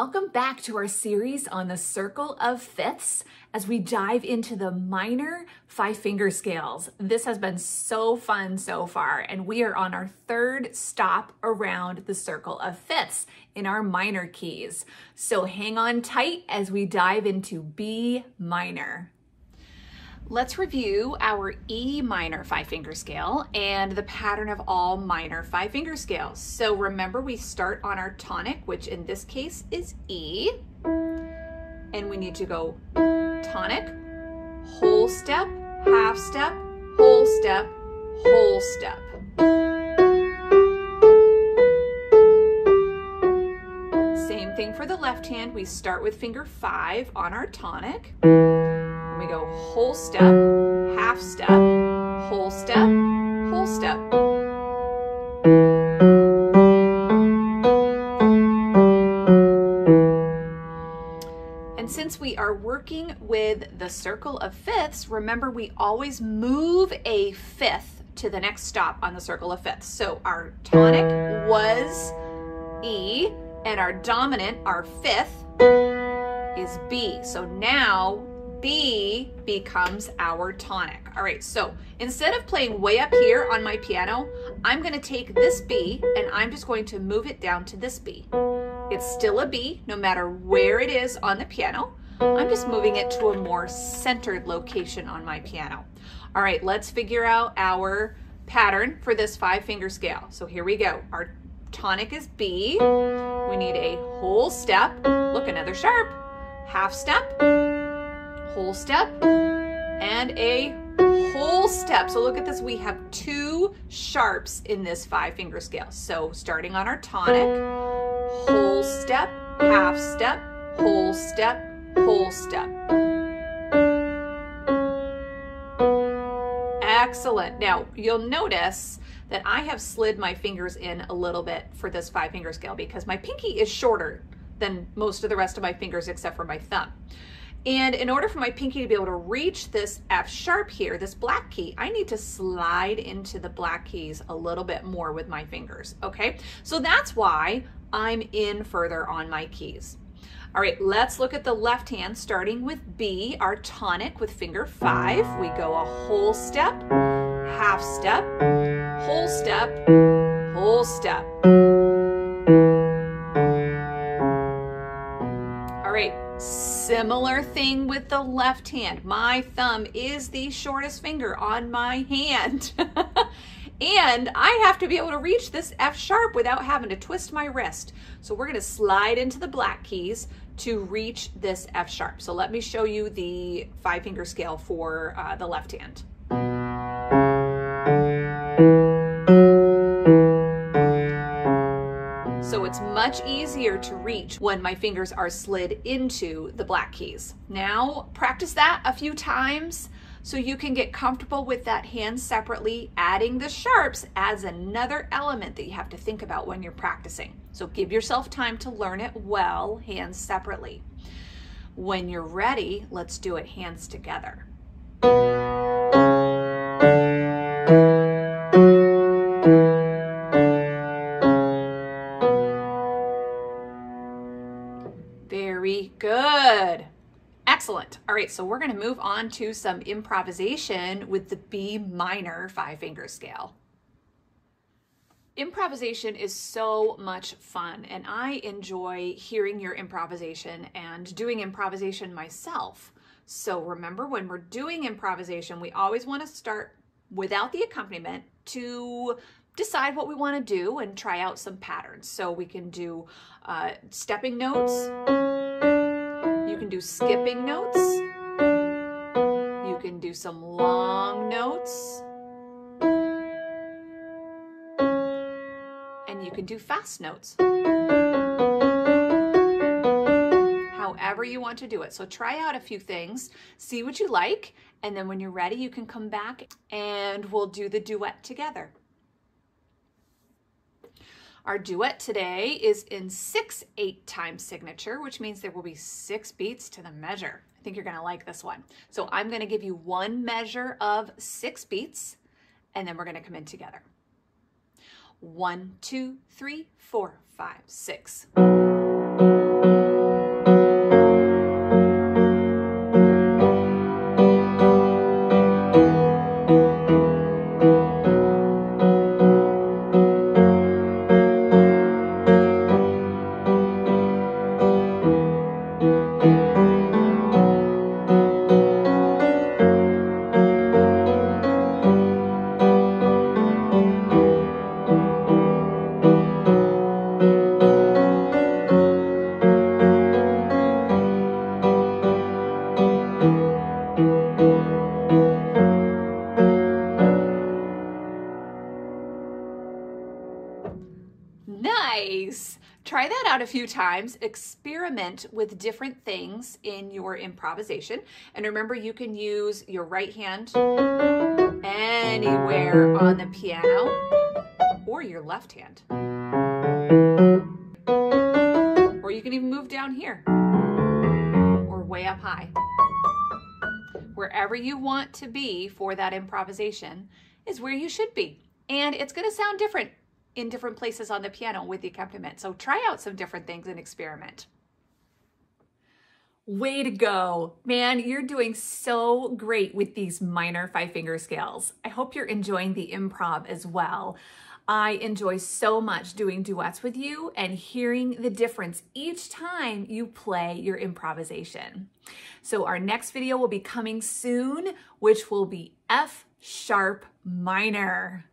Welcome back to our series on the circle of fifths as we dive into the minor five-finger scales. This has been so fun so far, and we are on our third stop around the circle of fifths in our minor keys. So hang on tight as we dive into B minor. Let's review our E minor five-finger scale and the pattern of all minor five-finger scales. So remember, we start on our tonic, which in this case is E, and we need to go tonic, whole step, half step, whole step, whole step. Same thing for the left hand. We start with finger 5 on our tonic. We go whole step, half step, whole step, whole step. And since we are working with the circle of fifths, remember we always move a fifth to the next stop on the circle of fifths. So our tonic was E, and our dominant, our fifth, is B. So now B becomes our tonic. All right, so instead of playing way up here on my piano, I'm gonna take this B and I'm just going to move it down to this B. It's still a B, no matter where it is on the piano. I'm just moving it to a more centered location on my piano. All right, let's figure out our pattern for this five-finger scale. So here we go. Our tonic is B. We need a whole step, look, another sharp, half step, whole step, and a whole step. So look at this, we have two sharps in this five-finger scale. So starting on our tonic, whole step, half step, whole step, whole step. Excellent. Now you'll notice that I have slid my fingers in a little bit for this five-finger scale because my pinky is shorter than most of the rest of my fingers except for my thumb. And in order for my pinky to be able to reach this F sharp here, this black key, I need to slide into the black keys a little bit more with my fingers, okay? So that's why I'm in further on my keys. All right, let's look at the left hand, starting with B, our tonic with finger 5. We go a whole step, half step, whole step, whole step. All right. Similar thing with the left hand. My thumb is the shortest finger on my hand. And I have to be able to reach this F sharp without having to twist my wrist. So we're gonna slide into the black keys to reach this F sharp. So let me show you the five-finger scale for the left hand. So it's much easier to reach when my fingers are slid into the black keys. Now practice that a few times so you can get comfortable with that hand separately. Adding the sharps adds another element that you have to think about when you're practicing. So give yourself time to learn it well, hands separately. When you're ready, let's do it hands together. Very good. Excellent. All right, so we're going to move on to some improvisation with the B minor five-finger scale. Improvisation is so much fun, and I enjoy hearing your improvisation and doing improvisation myself. So remember, when we're doing improvisation, we always want to start without the accompaniment to decide what we want to do and try out some patterns. So we can do stepping notes. You can do skipping notes. You can do some long notes. And you can do fast notes. However you want to do it. So try out a few things, see what you like, and then when you're ready, you can come back and we'll do the duet together. Our duet today is in 6/8 time signature, which means there will be 6 beats to the measure. I think you're gonna like this one. So I'm gonna give you one measure of 6 beats, and then we're gonna come in together. 1, 2, 3, 4, 5, 6. Nice. Try that out a few times. Experiment with different things in your improvisation. And remember, you can use your right hand anywhere on the piano or your left hand. Or you can even move down here or way up high. Wherever you want to be for that improvisation is where you should be. And it's going to sound different in different places on the piano with the accompaniment. So try out some different things and experiment. Way to go. Man, you're doing so great with these minor 5-finger scales. I hope you're enjoying the improv as well. I enjoy so much doing duets with you and hearing the difference each time you play your improvisation. So our next video will be coming soon, which will be F sharp minor.